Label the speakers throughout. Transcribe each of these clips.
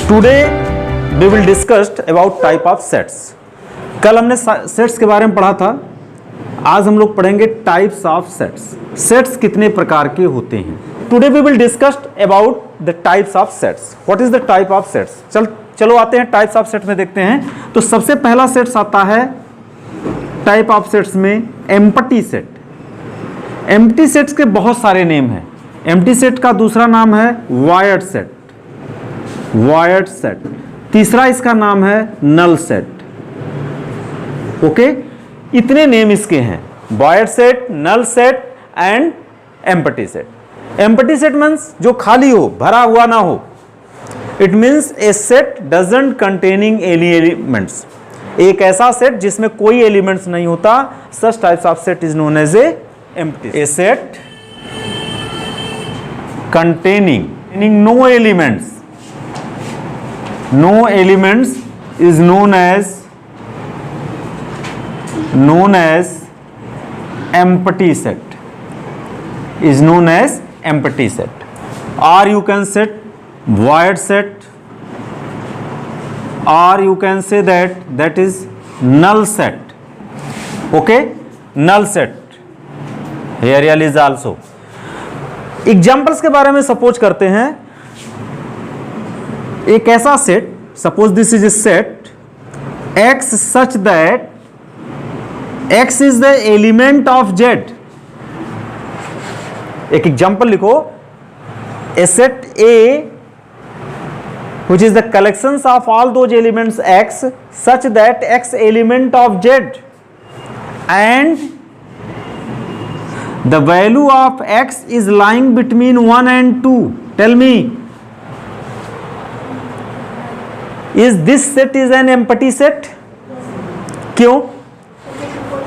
Speaker 1: Today we will discussed about type of sets. कल हमने sets के बारे में पढ़ा था, आज हम लोग पढ़ेंगे टाइप्स ऑफ सेट्स। सेट्स कितने प्रकार के होते हैं। Today we will discussed about the types of sets. What is the type of sets. चलो आते हैं टाइप्स ऑफ सेट में, देखते हैं। तो सबसे पहला सेट्स आता है टाइप ऑफ सेट्स में एम्प्टी सेट। एम्प्टी सेट्स के बहुत सारे नेम हैं। एम्प्टी सेट का दूसरा नाम है वायर्ड सेट, वायर्ड सेट। तीसरा इसका नाम है नल सेट। ओके, इतने नेम इसके हैं, void set, null set and empty set. Empty set means जो खाली हो, भरा हुआ ना हो। It means a set doesn't containing any elements. एक ऐसा सेट जिसमें कोई एलिमेंट्स नहीं होता, such types of set is known as a empty. A set containing no elements is known as empty set, is known as empty set, or you can say void set, or you can say that is null set. Okay, null set here is also. Examples के बारे में suppose करते हैं। एक ऐसा set, suppose this is a set x such that x is the element of z। एक example लिखो, ए set A which is the collections of all those elements x such that x element of z and the value of x is lying between 1 and 2. Tell me, is this set is an empty set? क्यों?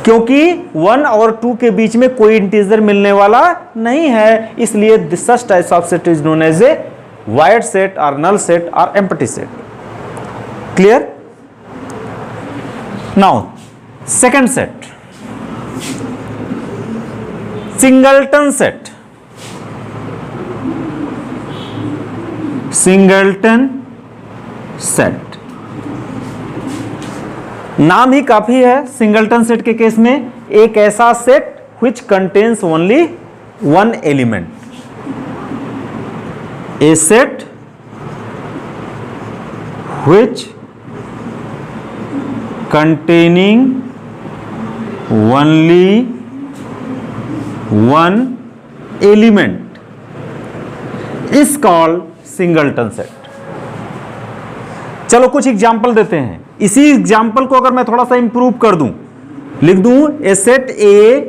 Speaker 1: क्योंकि 1 और 2 के बीच में कोई integer मिलने वाला नहीं है, इसलिए such types of set is known as a void set or null set or empty set. Clear? Now, second set, singleton set. Singleton set नाम ही काफी है। सिंगलटन सेट के केस में एक ऐसा set which contains only one element, a set which containing only one element is called singleton set. चलो कुछ example देते हैं। इसी एग्जाम्पल को अगर मैं थोड़ा सा इंप्रूव कर दूं, लिख दूं a set A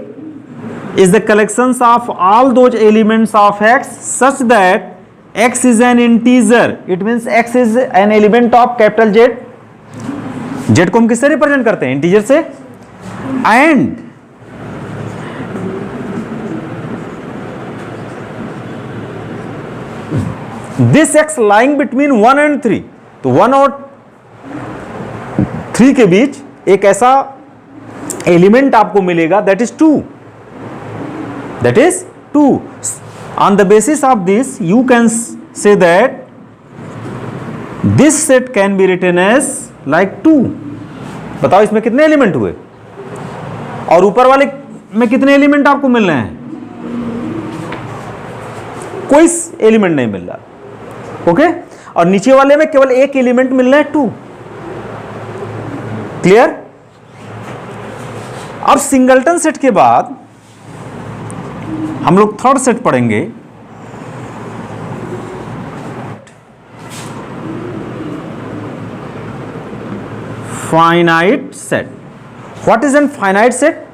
Speaker 1: is the collections of all those elements of x such that x is an integer. It means x is an element of capital Z. Z को हम किससे रिप्रेजेंट करते हैं? इंटीजर से। And this x lying between 1 and 3, तो 1 और 3 के बीच एक ऐसा एलिमेंट आपको मिलेगा, that is 2. On the basis of this you can say that this set can be written as like 2. बताओ इसमें कितने एलिमेंट हुए और ऊपर वाले में कितने एलिमेंट आपको मिल रहे हैं? कोई एलिमेंट नहीं मिल रहा। ओके, और नीचे वाले में केवल एक एलिमेंट मिल रहा है, 2। क्लियर? अब सिंगलटन सेट के बाद हम लोग थर्ड सेट पढ़ेंगे, finite set. What is an finite set?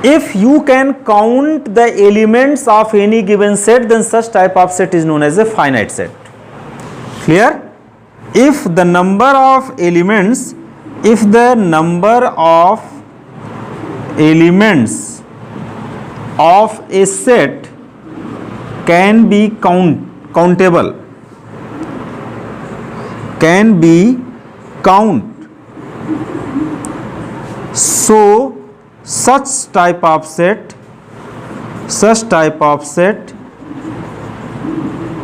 Speaker 1: If you can count the elements of any given set, then such type of set is known as a finite set. Clear? If the number of elements of a set can be countable, so such type of set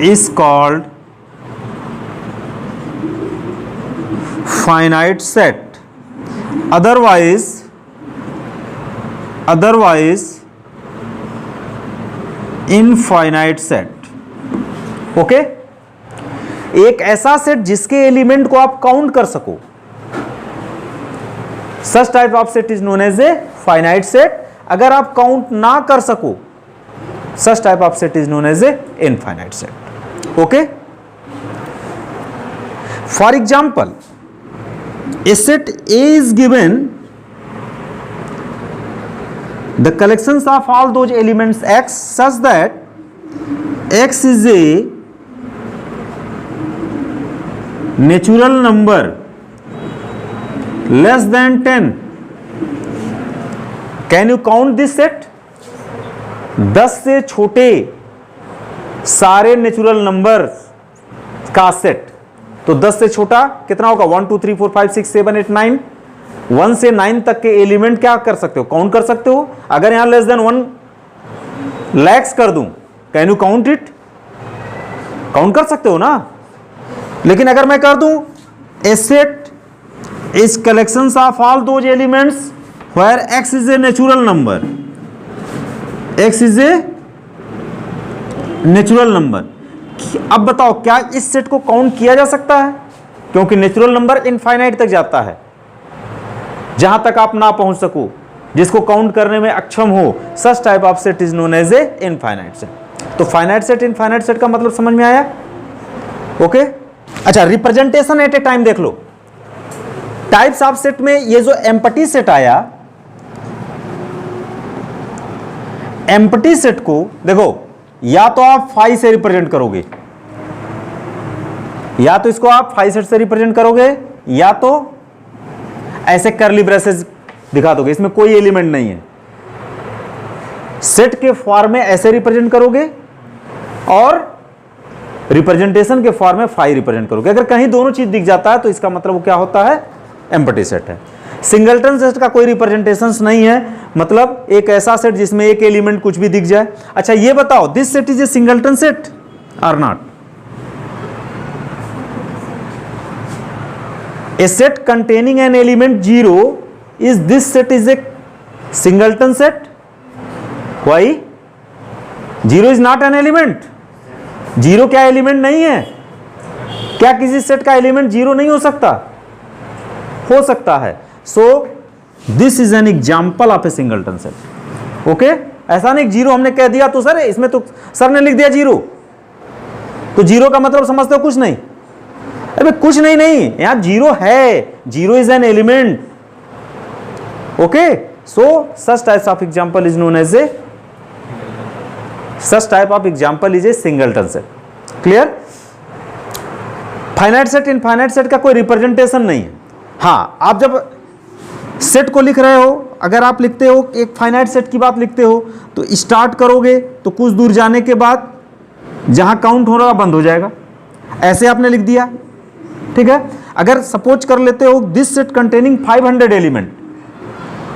Speaker 1: is called finite set, otherwise infinite set. Okay, एक ऐसा set जिसके element को आप count कर सको, such type of set is known as a finite set. अगर आप count ना कर सको, such type of set is known as a infinite set. Okay, for example, a set A is given the collections of all those elements X such that X is a natural number less than 10. Can you count this set? 10 से छोटे सारे natural number का set. तो 10 से छोटा कितना होगा? 1 2 3 4 5 6 7 8 9। 1 से 9 तक के एलिमेंट क्या कर सकते हो? काउंट कर सकते हो। अगर यहां लेस देन 1 लैक्स कर दूं, can you count it? Count कर सकते हो ना। लेकिन अगर मैं कर दूं a set is collections of all those elements where x is a natural number, x is a natural number. अब बताओ, क्या इस सेट को काउंट किया जा सकता है? क्योंकि नेचुरल नंबर इनफाइनाइट तक जाता है, जहां तक आप ना पहुंच सको, जिसको काउंट करने में अक्षम हो, such type of set is known as a infinite set. तो फाइनाइट सेट, इनफाइनाइट सेट का मतलब समझ में आया? ओके, अच्छा, रिप्रेजेंटेशन एट ए टाइम देख लो। टाइप्स ऑफ सेट में ये जो एम्प्टी सेट आया, एम्प्टी सेट को देखो, या तो आप फाइव से रिप्रेजेंट करोगे, या तो इसको आप फाइव सेट से रिप्रेजेंट करोगे, या तो ऐसे करली ब्रेसेस दिखा दोगे, इसमें कोई एलिमेंट नहीं है। सेट के फॉर्म में ऐसे रिप्रेजेंट करोगे और रिप्रेजेंटेशन के फॉर्म में फाइव रिप्रेजेंट करोगे। अगर कहीं दोनों चीज दिख जाता है तो इसका मतलब वो क्या होता है? एम्प्टी सेट है। सिंगलटन सेट का कोई रिप्रेजेंटेशन नहीं है, मतलब एक ऐसा सेट जिसमें एक एलिमेंट कुछ भी दिख जाए। अच्छा, ये बताओ, this set is a singleton set or not? A set containing an element 0, is this set is a singleton set? Why? 0 is not an element. 0 क्या एलिमेंट नहीं है? क्या किसी सेट का एलिमेंट 0 नहीं हो सकता? हो सकता है। So this is an example of A singleton set. Okay, ऐसा नहीं 0 हमने कह दिया तो सर इसमें तो सर ने लिख दिया 0, तो 0 का मतलब समझते हो कुछ नहीं? अरे कुछ नहीं, नहीं, यहां 0 है, 0 is an element. Okay, so such types of example is known as a, such type of example is a singleton set. Clear? Finite set, infinite set का कोई रिप्रेजेंटेशन नहीं है। हां, आप जब सेट को लिख रहे हो, अगर आप लिखते हो एक फाइनाइट सेट की बात लिखते हो, तो स्टार्ट करोगे तो कुछ दूर जाने के बाद जहां काउंट हो रहा बंद हो जाएगा। ऐसे आपने लिख दिया, ठीक है। अगर सपोज कर लेते हो this set containing 500 element,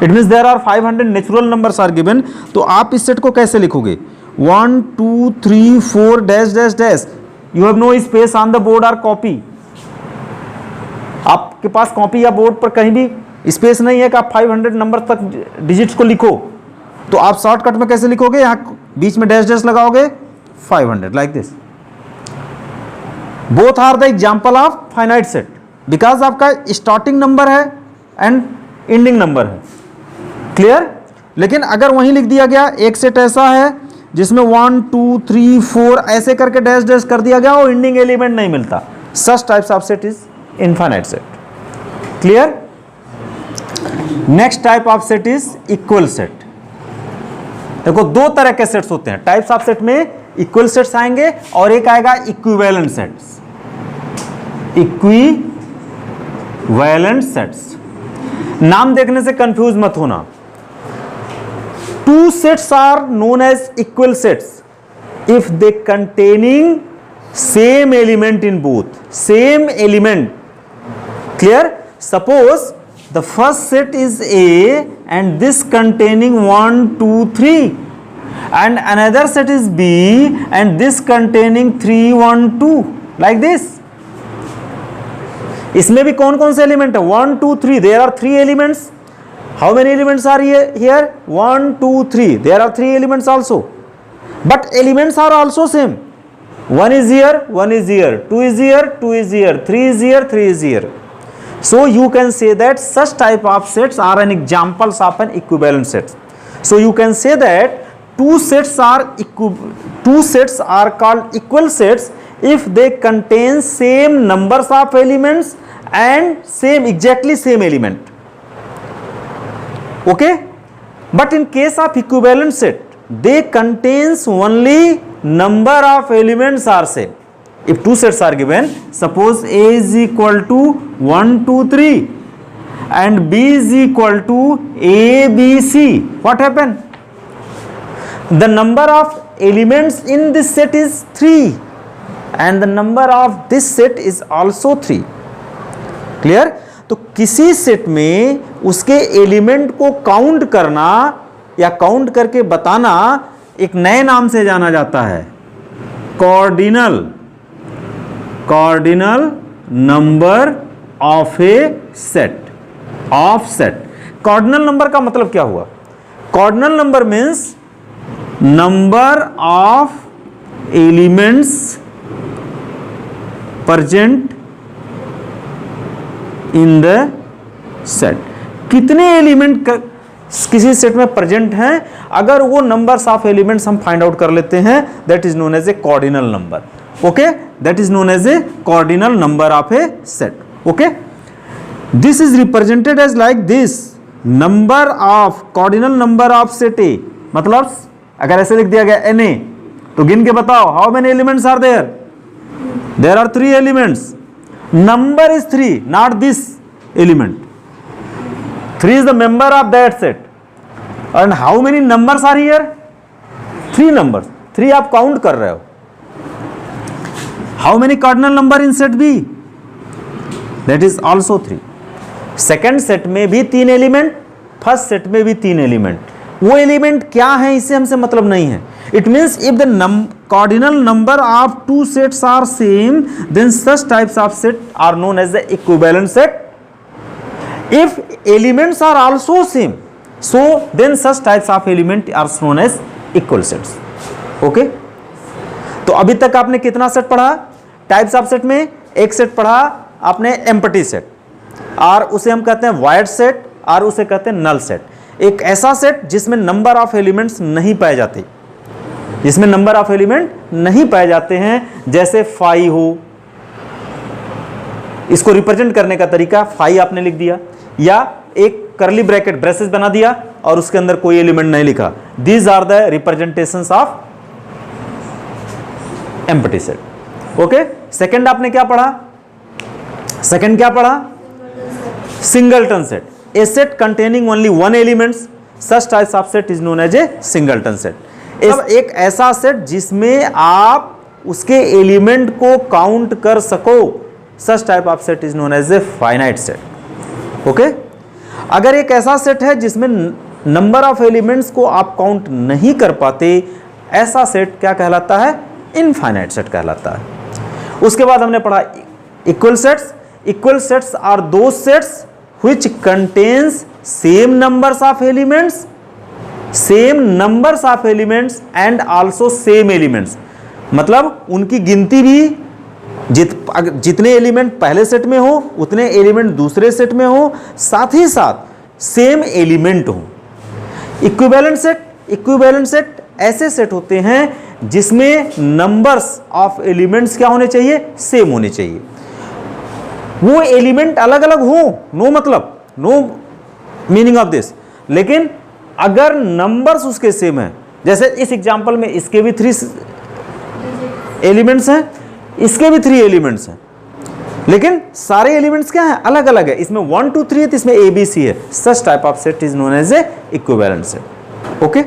Speaker 1: it means there are 500 natural numbers are given, तो आप इस सेट को कैसे लिखोगे? 1 2 3 4 dash dash dash. You have no space on the board और कॉपी। आपके पास कॉपी या बोर्ड पर कहीं भी स्पेस नहीं है कि आप 500 नंबर तक डिजिट्स को लिखो, तो आप शॉर्टकट में कैसे लिखोगे? यहां बीच में डैश डैश लगाओगे, 500 like this. Both are the example of finite set, because आपका स्टार्टिंग नंबर है एंड एंडिंग नंबर है। क्लियर? लेकिन अगर वहीं लिख दिया गया एक सेट ऐसा है जिसमें 1 2 3 4 ऐसे करके डैश डैश कर दिया गया और एंडिंग एलिमेंट नहीं मिलता, सच types of set is infinite set. Clear? Next type of set is equal set. देखो, दो तरह के सेट्स होते हैं टाइप्स ऑफ सेट में, इक्वल सेट्स आएंगे और एक आएगा इक्विवेलेंट सेट्स। इक्विवेलेंट सेट्स, नाम देखने से कंफ्यूज मत होना। Two sets are known as equal sets if they containing same element in both, same element. Clear? Suppose the first set is A and this containing 1 2 3, and another set is B and this containing 3 1 2, like this. इसमें भी कौन कौन से element है? 1 2 3, there are 3 elements. How many elements are here? 1 2 3, there are 3 elements also, but elements are also same. 1 is here, 1 is here, 2 is here, 2 is here, 3 is here, 3 is here. So you can say that such type of sets are an examples of an equivalent sets. So you can say that two sets are called equal sets if they contain same numbers of elements and exactly same element. Okay? But in case of equivalent set, they contains only number of elements are same. If two sets are given, suppose A is equal to 1 2 3 and B is equal to A B C, what happened? The number of elements in this set is 3 and the number of this set is also 3. Clear? तो किसी set में उसके element को count करना या count करके बताना एक नए नाम से जाना जाता है, cardinal number of a set. Cardinal number का मतलब क्या हुआ? Cardinal number means number of elements present in the set. कितने एलिमेंट किसी सेट में प्रेजेंट हैं, अगर वो नंबर्स ऑफ एलिमेंट्स हम फाइंड आउट कर लेते हैं, that is known as a cardinal number. Okay, that is known as a cardinal number of a set. Okay, this is represented as like this, number of cardinal number of set ए. मतलब अगर ऐसे लिख दिया गया Na, तो गिन के बताओ how many elements are there? There are 3 elements. Number is 3, not this element. 3 is the member of that set. And how many numbers are here? 3 numbers. 3 आप काउंट कर रहे हो. How many cardinal number in set B? That is also 3. Second set में भी 3 element, first set में भी 3 element. वो element क्या है इससे हमसे मतलब नहीं है. It means if the cardinal number of two sets are same, then such types of set are known as the equivalent set. If elements are also same, so then such types of element are known as equal sets. Okay? तो अभी तक आपने कितना set पढ़ा? Types of set में एक set पढ़ा आपने एम्प्टी सेट, और उसे हम कहते हैं वाइड सेट, और उसे कहते हैं नल सेट. एक ऐसा सेट जिसमें नंबर ऑफ एलिमेंट्स नहीं पाए जाते, जिसमें नंबर ऑफ एलिमेंट नहीं पाए जाते हैं, जैसे 5 हो. इसको रिप्रेजेंट करने का तरीका 5 आपने लिख दिया, या एक करली ब्रैकेट ब्रेसेस बना दिया और उसके अंदर कोई एलिमेंट नहीं लिखा. These are the representations of empty set. Okay, second आपने क्या पढ़ा? सेकंड क्या पढ़ा? Singleton set. A set containing only 1 elements, such types of set is known as a singleton set. एक ऐसा सेट जिसमें आप उसके एलिमेंट को काउंट कर सको, such type of set is known as a finite set. Okay, अगर एक ऐसा सेट है जिसमें नंबर ऑफ एलिमेंट्स को आप काउंट नहीं कर पाते, ऐसा सेट क्या कहलाता है? इनफाइनाइट सेट कहलाता है. उसके बाद हमने पढ़ा equal sets. Equal sets are those sets which contains same numbers of elements, same numbers of elements and also same elements. मतलब उनकी गिनती भी जितने एलिमेंट पहले सेट में हो उतने एलिमेंट दूसरे सेट में हो, साथ ही साथ सेम एलिमेंट हो. इक्विवेलेंट सेट ऐसे सेट होते हैं जिसमें नंबर्स ऑफ एलिमेंट्स क्या होने चाहिए? सेम होने चाहिए. वो एलिमेंट अलग अलग हो, नो मतलब, नो मीनिंग ऑफ दिस, लेकिन अगर नंबर्स उसके सेम है, जैसे इस एग्जांपल में इसके भी 3 एलिमेंट्स हैं, इसके भी 3 एलिमेंट्स हैं, लेकिन सारे एलिमेंट्स क्या हैं? अलग अलग है. इसमें 1 2 3 है, इसमें ABC है. Such type of set is known as a equivalent set. Okay.